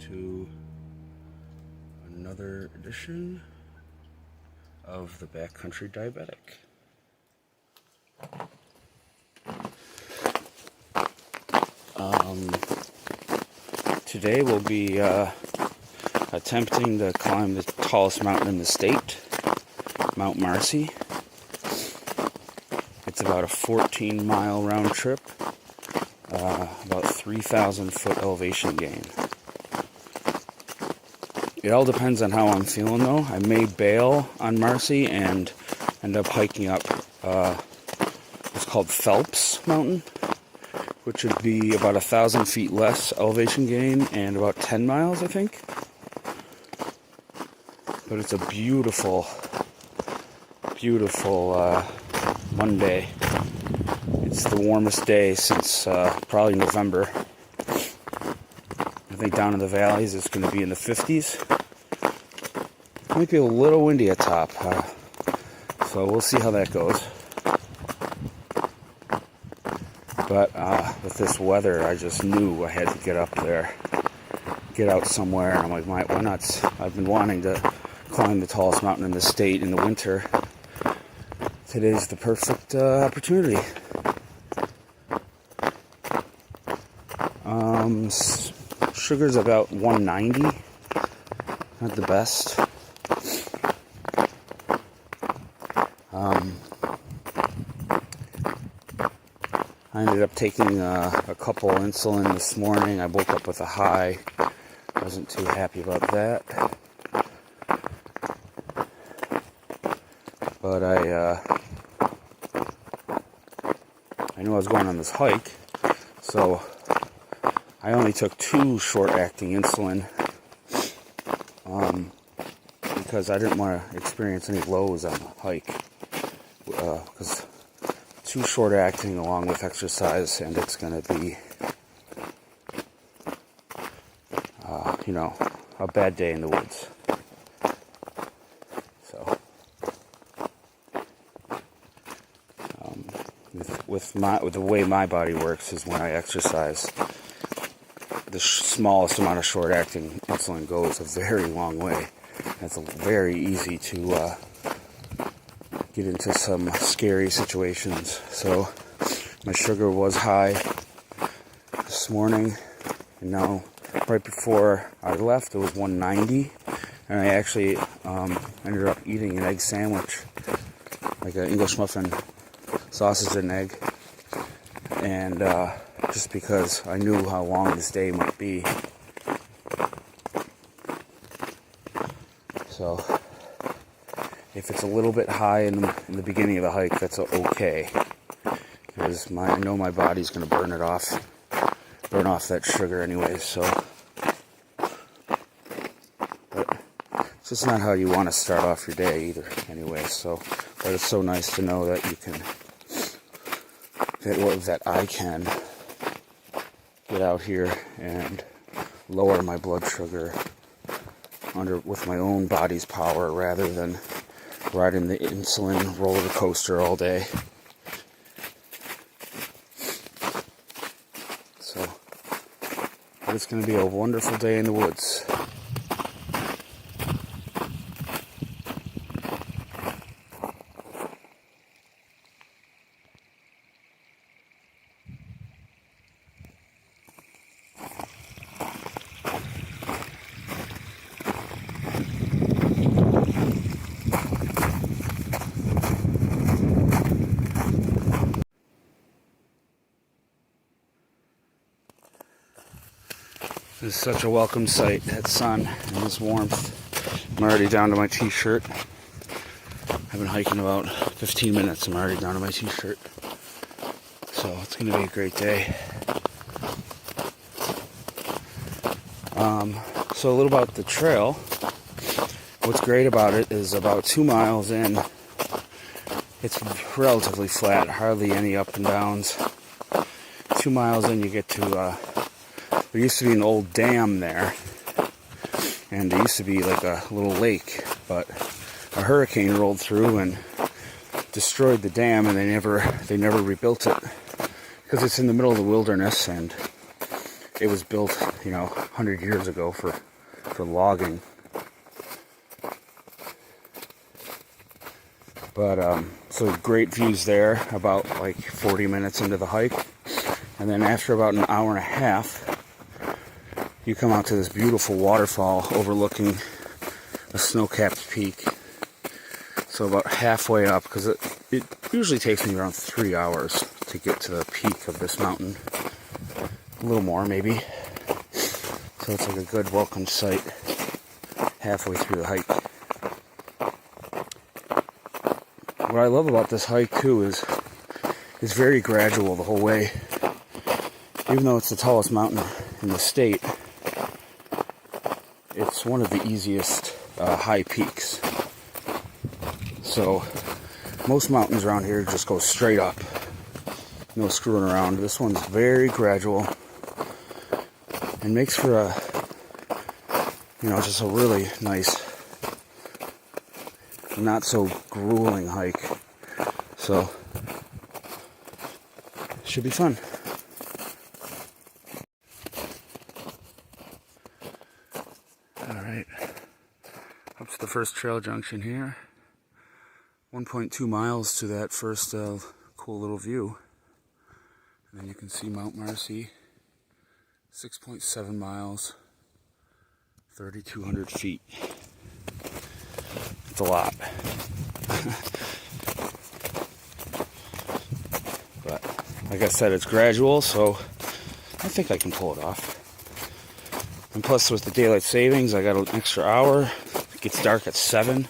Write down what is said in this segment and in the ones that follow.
to another edition of the Backcountry Diabetic. Today we'll be attempting to climb the tallest mountain in the state, Mount Marcy. It's about a 14-mile round trip, about 3,000 foot elevation gain. It all depends on how I'm feeling though. I may bail on Marcy and end up hiking up what's called Phelps Mountain, which would be about 1,000 feet less elevation gain and about 10 miles, I think. But it's a beautiful, beautiful Monday. It's the warmest day since probably November. I think down in the valleys it's going to be in the 50s. Might be a little windy at top, so we'll see how that goes. But with this weather, I just knew I had to get up there, get out somewhere. And I'm like, why not? I've been wanting to climb the tallest mountain in the state in the winter. Today's the perfect opportunity. Sugar's about 190, not the best. I ended up taking a couple insulin this morning. I woke up with a high. Wasn't too happy about that. But I knew I was going on this hike, so I only took 2 short-acting insulin because I didn't want to experience any lows on the hike. Because 2 short-acting along with exercise, and it's going to be, a bad day in the woods. So, with the way my body works is when I exercise, the smallest amount of short-acting insulin goes a very long way. It's very easy to get into some scary situations. So my sugar was high this morning, and now right before I left it was 190, and I actually ended up eating an egg sandwich, like an English muffin, sausage and egg, and just because I knew how long this day might be. So if it's a little bit high in the beginning of the hike, that's okay, because I know my body's going to burn off that sugar anyways. So, but it's just not how you want to start off your day either, anyway. So, but it's so nice to know that you can, that I can get out here and lower my blood sugar with my own body's power rather than riding the insulin roller coaster all day. So, but it's going to be a wonderful day in the woods. This is such a welcome sight, that sun and this warmth. I'm already down to my t-shirt. I've been hiking about 15 minutes. I'm already down to my t-shirt. So it's going to be a great day. So a little about the trail. What's great about it is about 2 miles in, it's relatively flat, hardly any up and downs. 2 miles in you get to there used to be an old dam there, and there used to be like a little lake, but a hurricane rolled through and destroyed the dam, and they never rebuilt it because it's in the middle of the wilderness, and it was built, 100 years ago for logging. But so great views there about like 40 minutes into the hike. And then after about an hour and a half, you come out to this beautiful waterfall overlooking a snow-capped peak. So about halfway up, because it usually takes me around 3 hours to get to the peak of this mountain. A little more, maybe. So it's like a good welcome sight halfway through the hike. What I love about this hike, too, is it's very gradual the whole way. Even though it's the tallest mountain in the state, it's one of the easiest high peaks. So most mountains around here just go straight up. No screwing around. This one's very gradual and makes for a, just a really nice, not so grueling hike. So should be fun. Alright, up to the first trail junction here. 1.2 miles to that first cool little view. And then you can see Mount Marcy. 6.7 miles, 3,200 feet. It's a lot. But like I said, it's gradual, so I think I can pull it off. And plus with the daylight savings, I got an extra hour. It gets dark at 7.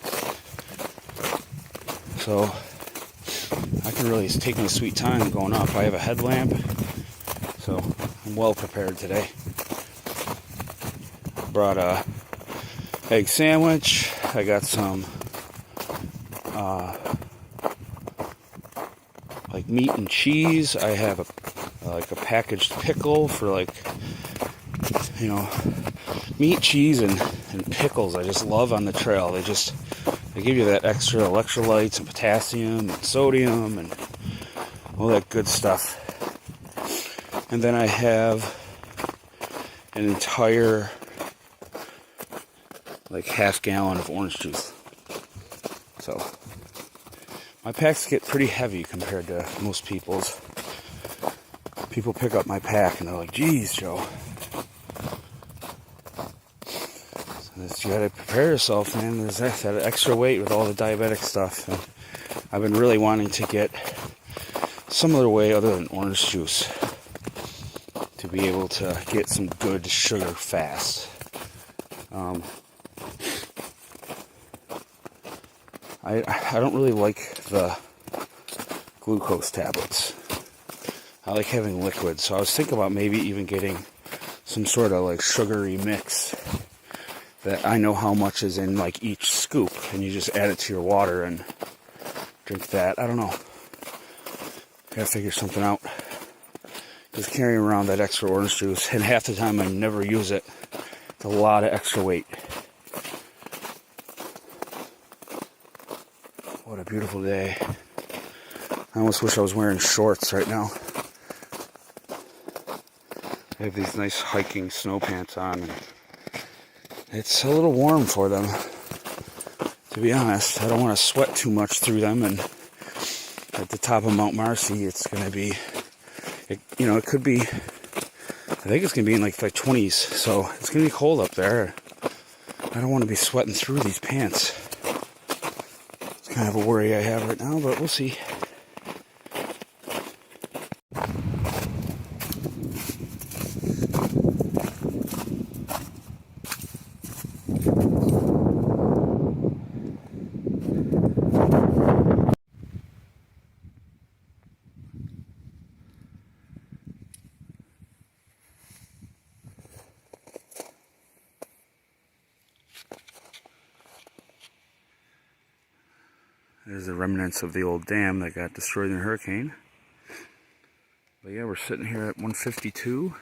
So I can really take my sweet time going up. I have a headlamp, so I'm well prepared today. Brought a egg sandwich. I got some like meat and cheese. I have a packaged pickle for meat, cheese, and pickles. I just love on the trail. They give you that extra electrolytes and potassium and sodium and all that good stuff. And then I have an entire half gallon of orange juice. So my packs get pretty heavy compared to most people's. People pick up my pack and they're like, "Geez, Joe." You gotta prepare yourself, man. There's that extra weight with all the diabetic stuff. And I've been really wanting to get some other way other than orange juice to be able to get some good sugar fast. I don't really like the glucose tablets. I like having liquid. So I was thinking about maybe even getting some sort of sugary mix that I know how much is in each scoop, and you just add it to your water and drink that. I don't know. Gotta figure something out. Just carrying around that extra orange juice, and half the time I never use it. It's a lot of extra weight. What a beautiful day. I almost wish I was wearing shorts right now. I have these nice hiking snow pants on. And it's a little warm for them, to be honest. I don't want to sweat too much through them, and at the top of Mount Marcy, it's going to be, it could be, I think it's going to be in the 20s, so it's going to be cold up there. I don't want to be sweating through these pants. It's kind of a worry I have right now, but we'll see. There's the remnants of the old dam that got destroyed in a hurricane. But yeah, we're sitting here at 152,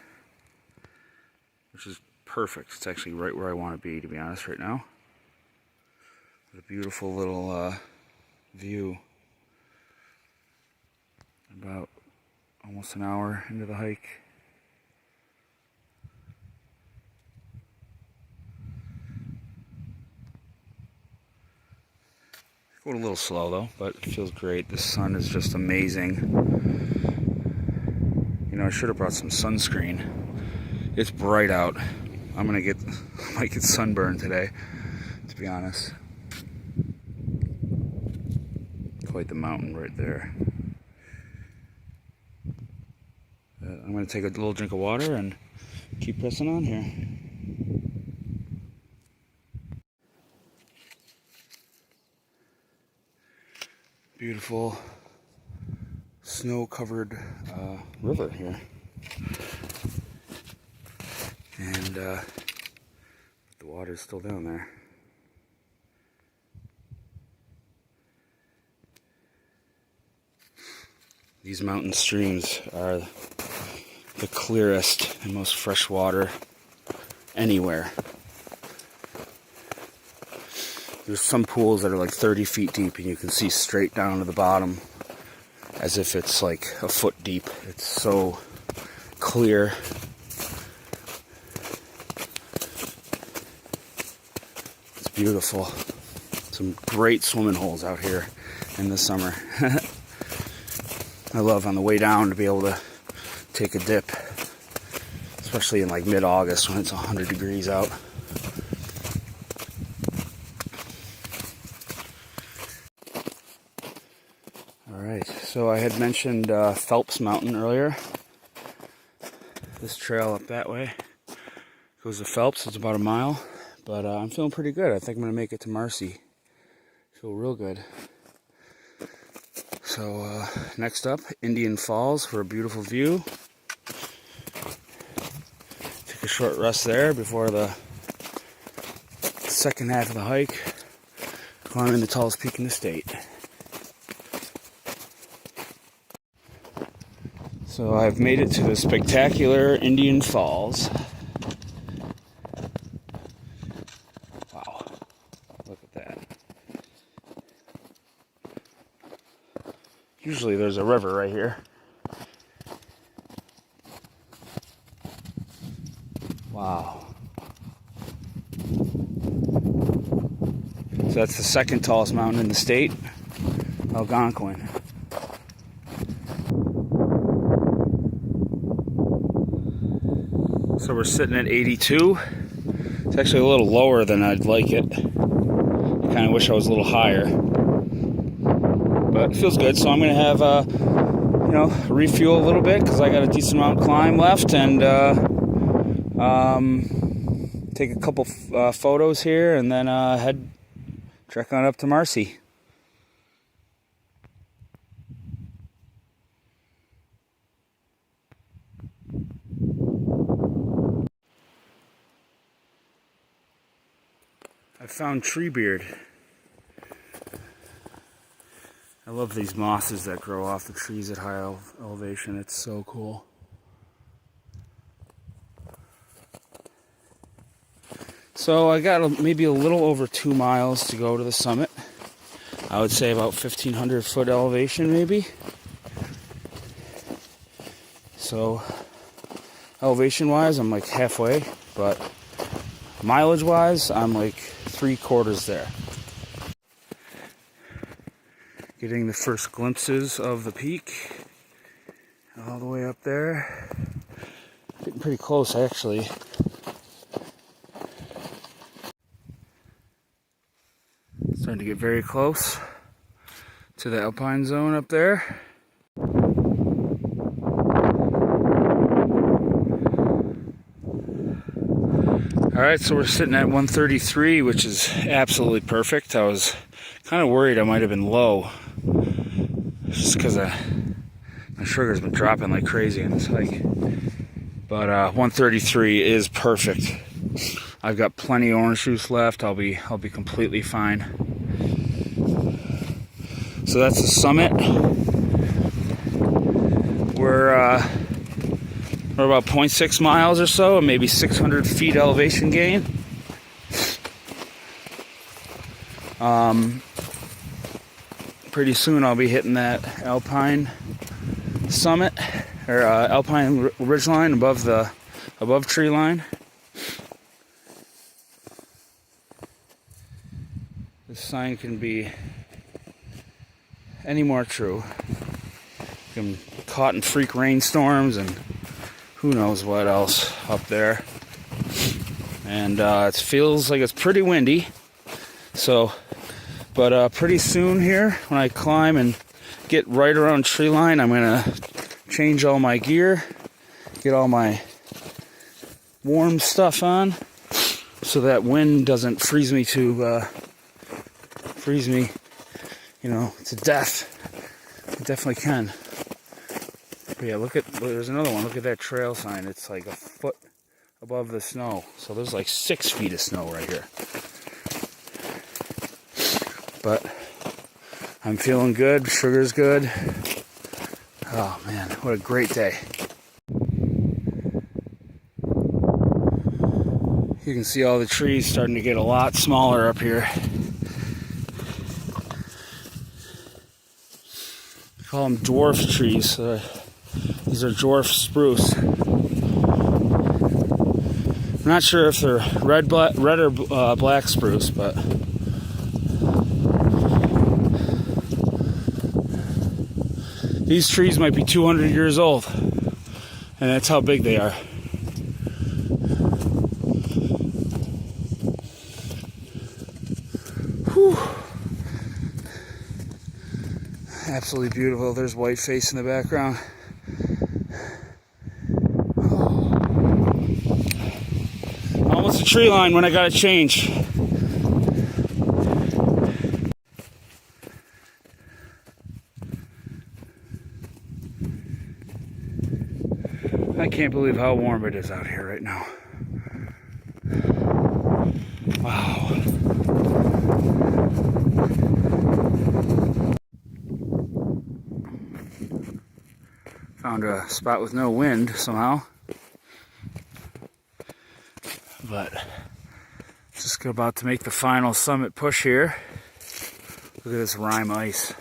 which is perfect. It's actually right where I want to be honest, right now. What a beautiful little view. About almost an hour into the hike. Going a little slow though, but it feels great. The sun is just amazing. You know, I should have brought some sunscreen. It's bright out. I might get sunburned today, to be honest. Quite the mountain right there. I'm going to take a little drink of water and keep pressing on here. Beautiful snow-covered river here. And the water's still down there. These mountain streams are the clearest and most fresh water anywhere. There's some pools that are like 30 feet deep and you can see straight down to the bottom as if it's like a foot deep. It's so clear. It's beautiful. Some great swimming holes out here in the summer. I love on the way down to be able to take a dip, especially in like mid-August when it's 100 degrees out. Alright, so I had mentioned Phelps Mountain earlier. This trail up that way goes to Phelps. It's about a mile, but I'm feeling pretty good. I think I'm going to make it to Marcy. Feel real good. So next up, Indian Falls for a beautiful view. Take a short rest there before the second half of the hike, climbing the tallest peak in the state. So I've made it to the spectacular Indian Falls. Wow, look at that. Usually there's a river right here. Wow. So that's the second tallest mountain in the state, Algonquin. So we're sitting at 82. It's actually a little lower than I'd like it. I kind of wish I was a little higher. But it feels good, so I'm going to have, refuel a little bit because I got a decent amount of climb left, and take a couple photos here, and then trek on up to Marcy. I found treebeard. I love these mosses that grow off the trees at high elevation. It's so cool. So I got maybe a little over 2 miles to go to the summit. I would say about 1,500 foot elevation maybe. So elevation wise I'm like halfway, but mileage wise I'm like 3/4 there. Getting the first glimpses of the peak all the way up there. Getting pretty close actually. Starting to get very close to the Alpine zone up there. Alright, so we're sitting at 133, which is absolutely perfect. I was kind of worried I might have been low, just because my sugar's been dropping like crazy in this hike. But 133 is perfect. I've got plenty of orange juice left. I'll be completely fine. So that's the summit. We're about 0.6 miles or so, and maybe 600 feet elevation gain. Pretty soon I'll be hitting that Alpine summit, or Alpine ridgeline above tree line. This sign can be any more true. I'm caught in freak rainstorms and who knows what else up there. And it feels like it's pretty windy. So, but pretty soon here, when I climb and get right around tree line, I'm gonna change all my gear, get all my warm stuff on, so that wind doesn't freeze me, you know, to death. It definitely can. But yeah, there's another one. Look at that trail sign. It's like a foot above the snow. So there's like 6 feet of snow right here. But I'm feeling good. Sugar's good. Oh man, what a great day. You can see all the trees starting to get a lot smaller up here. I call them dwarf trees. These are dwarf spruce. I'm not sure if they're red or black spruce, but these trees might be 200 years old, and that's how big they are. Whew. Absolutely beautiful. There's Whiteface in the background. Almost a tree line when I gotta change. I can't believe how warm it is out here right now. Wow. Found a spot with no wind somehow. But just about to make the final summit push here. Look at this rime ice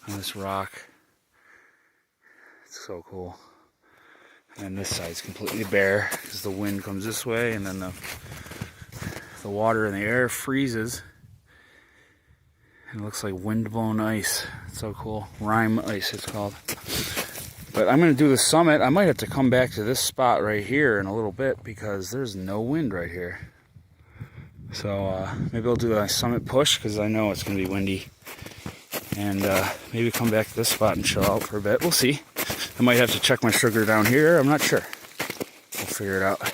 on this rock. It's so cool. And this side's completely bare because the wind comes this way, and then the water in the air freezes. It looks like wind-blown ice. It's so cool. Rime ice, it's called. But I'm going to do the summit. I might have to come back to this spot right here in a little bit because there's no wind right here. So maybe I'll do a summit push because I know it's going to be windy. And maybe come back to this spot and chill out for a bit. We'll see. I might have to check my sugar down here. I'm not sure. We'll figure it out.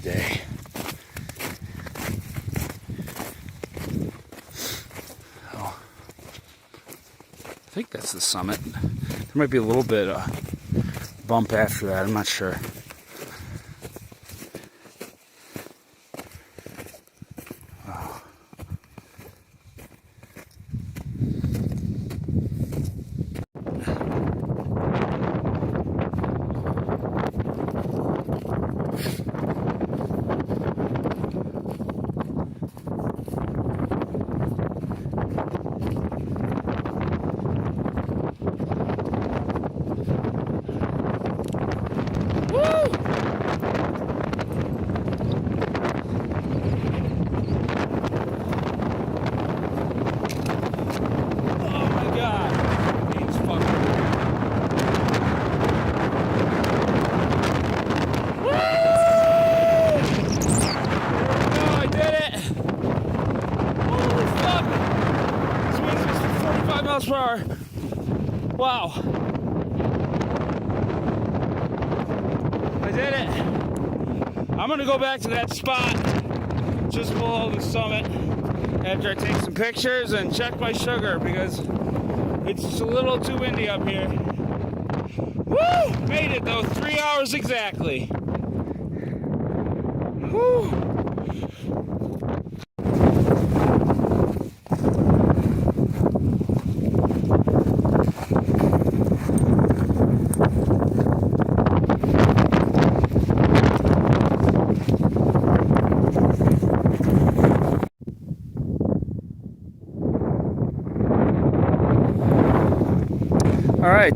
Day. Oh, I think that's the summit. There might be a little bit bump after that. I'm not sure. Oh. miles per hour. Wow. I did it. I'm gonna go back to that spot just below the summit after I take some pictures and check my sugar because it's just a little too windy up here. Woo! Made it though, 3 hours exactly. Woo! All right,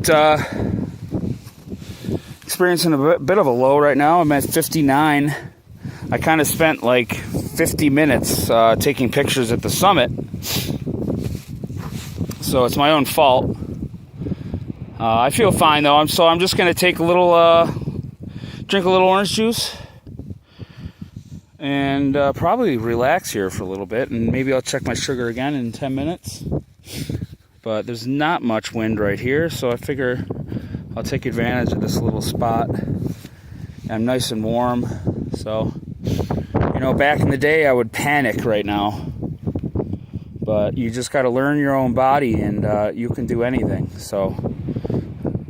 experiencing a bit of a low right now. I'm at 59 I kind of spent like 50 minutes taking pictures at the summit. So it's my own fault. I feel fine though. I'm just gonna take a little, drink a little orange juice, and probably relax here for a little bit, and maybe I'll check my sugar again in 10 minutes. But there's not much wind right here, so I figure I'll take advantage of this little spot. I'm nice and warm, so you know, back in the day I would panic right now. But you just got to learn your own body, and you can do anything. So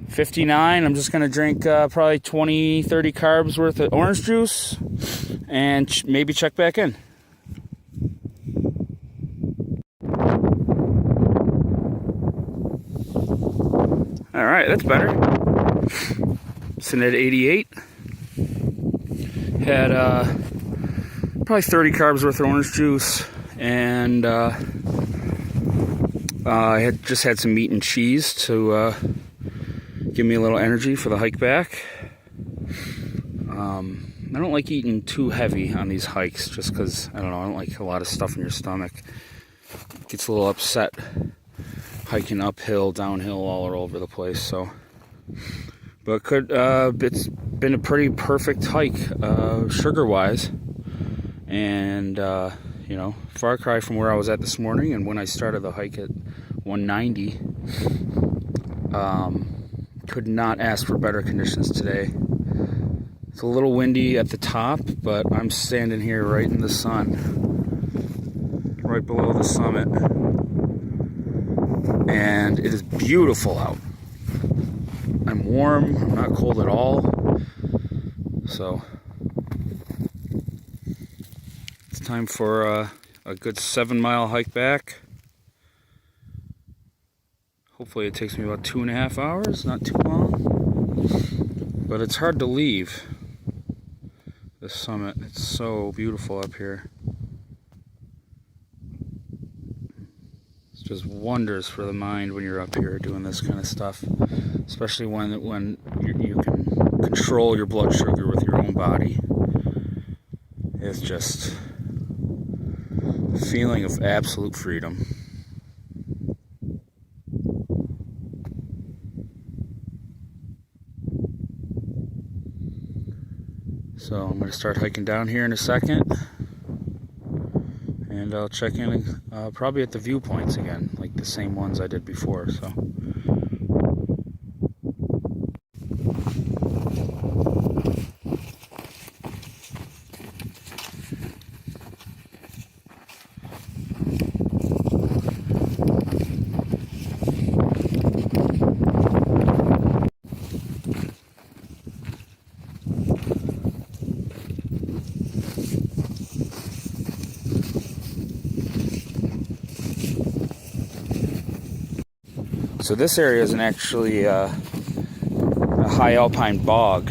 59, I'm just going to drink probably 20, 30 carbs worth of orange juice and maybe check back in. All right, that's better. Sitting at 88. Had probably 30 carbs worth of orange juice, and I had just had some meat and cheese to give me a little energy for the hike back. I don't like eating too heavy on these hikes, just because, I don't like a lot of stuff in your stomach. It gets a little upset hiking uphill, downhill, all over the place. So, but it's been a pretty perfect hike, sugar-wise, and you know, far cry from where I was at this morning and when I started the hike at 190. Could not ask for better conditions today. It's a little windy at the top, but I'm standing here right in the sun, right below the summit, and it is beautiful out. I'm warm, I'm not cold at all, so it's time for a good 7-mile hike back. Hopefully it takes me about 2.5 hours, not too long. But it's hard to leave the summit. It's so beautiful up here. It's just wonders for the mind when you're up here doing this kind of stuff. Especially when you can control your blood sugar with your own body. It's just a feeling of absolute freedom. So I'm going to start hiking down here in a second, and I'll check in probably at the viewpoints again, like the same ones I did before. So. So this area isn't actually a high alpine bog.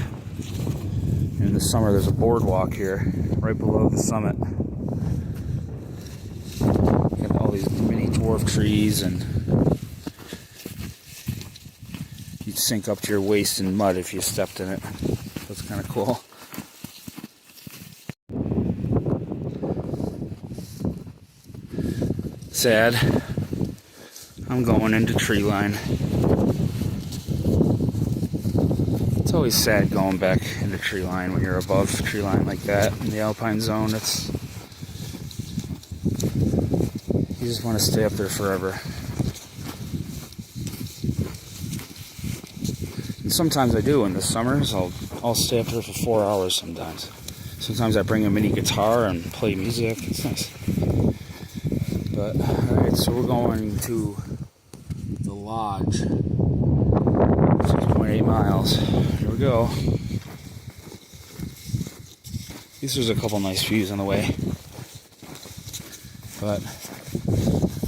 In the summer there's a boardwalk here, right below the summit. Got all these mini dwarf trees, and you'd sink up to your waist in mud if you stepped in it. That's kind of cool. Sad. I'm going into tree line. It's always sad going back into tree line when you're above tree line like that in the Alpine zone. You just want to stay up there forever. And sometimes I do in the summers. I'll stay up there for 4 hours sometimes. Sometimes I bring a mini guitar and play music. It's nice. But alright, so we're going to the lodge, 6.8 miles. Here we go. At least there's a couple nice views on the way, but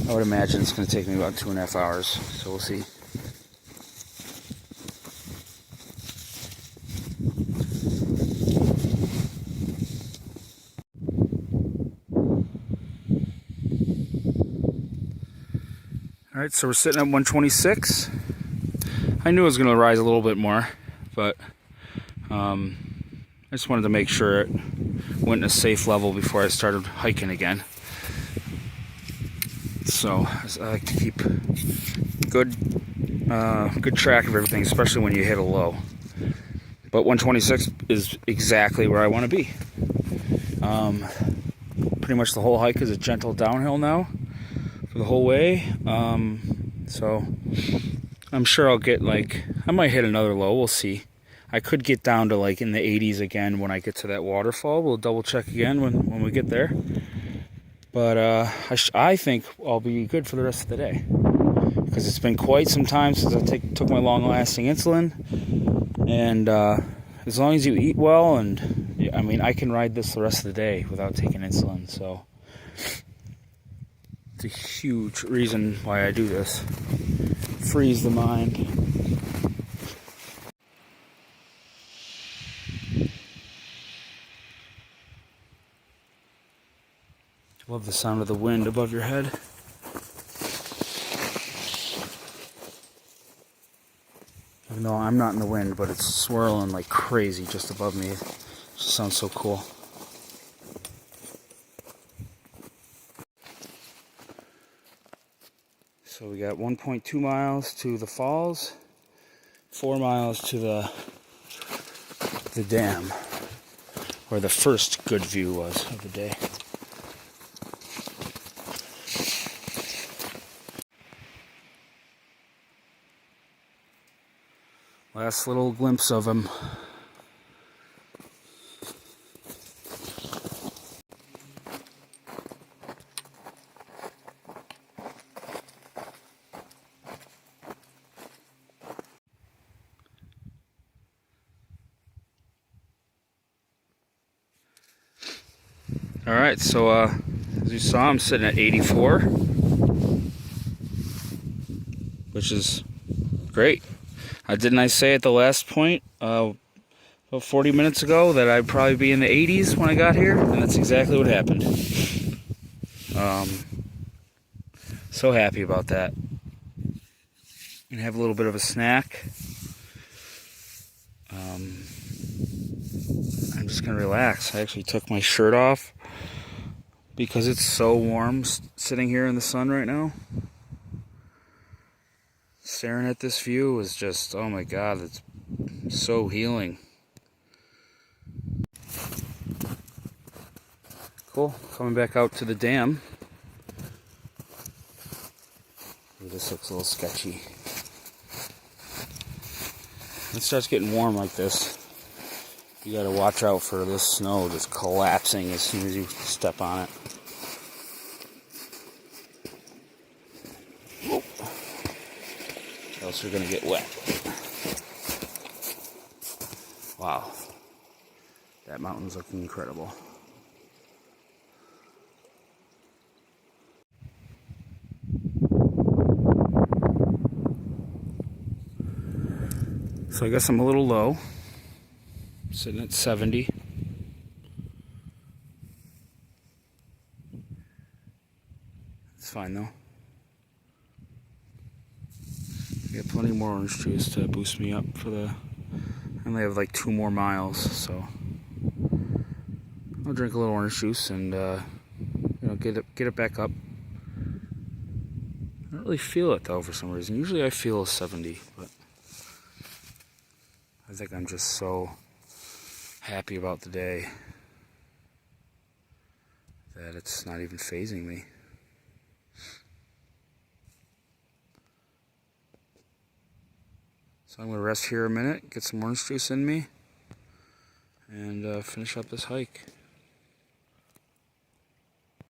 I would imagine it's going to take me about 2.5 hours, so we'll see. Alright, so we're sitting at 126. I knew it was going to rise a little bit more, but I just wanted to make sure it went in a safe level before I started hiking again. So I like to keep good track of everything, especially when you hit a low. But 126 is exactly where I want to be. Pretty much the whole hike is a gentle downhill now for the whole way. So I'm sure I'll get I might hit another low. We'll see. I could get down to in the 80s again when I get to that waterfall. We'll double check again when we get there. But I think I'll be good for the rest of the day, because it's been quite some time since I took my long-lasting insulin. And as long as you eat well, and I mean, I can ride this the rest of the day without taking insulin. So it's a huge reason why I do this. Frees the mind. Love the sound of the wind above your head. Even though I'm not in the wind, but it's swirling like crazy just above me. It just sounds so cool. So we got 1.2 miles to the falls, 4 miles to the dam, where the first good view was of the day. Last little glimpse of him. Alright, so as you saw, I'm sitting at 84, which is great. Didn't I say at the last point, about 40 minutes ago, that I'd probably be in the 80s when I got here? And that's exactly what happened. So happy about that. And have a little bit of a snack. I'm just going to relax. I actually took my shirt off because it's so warm sitting here in the sun right now. Staring at this view is just, oh my God, it's so healing. Cool. Coming back out to the dam. Ooh, this looks a little sketchy. When it starts getting warm like this, you gotta watch out for this snow just collapsing as soon as you step on it. Whoa. Else you're gonna get wet. Wow. That mountain's looking incredible. So I guess I'm a little low. Sitting at 70. It's fine though. I got plenty more orange juice to boost me up for the... I only have 2 more miles, so I'll drink a little orange juice and get it back up. I don't really feel it though for some reason. Usually I feel 70, but I think I'm just so happy about the day that it's not even fazing me. So I'm going to rest here a minute, get some orange juice in me, and finish up this hike.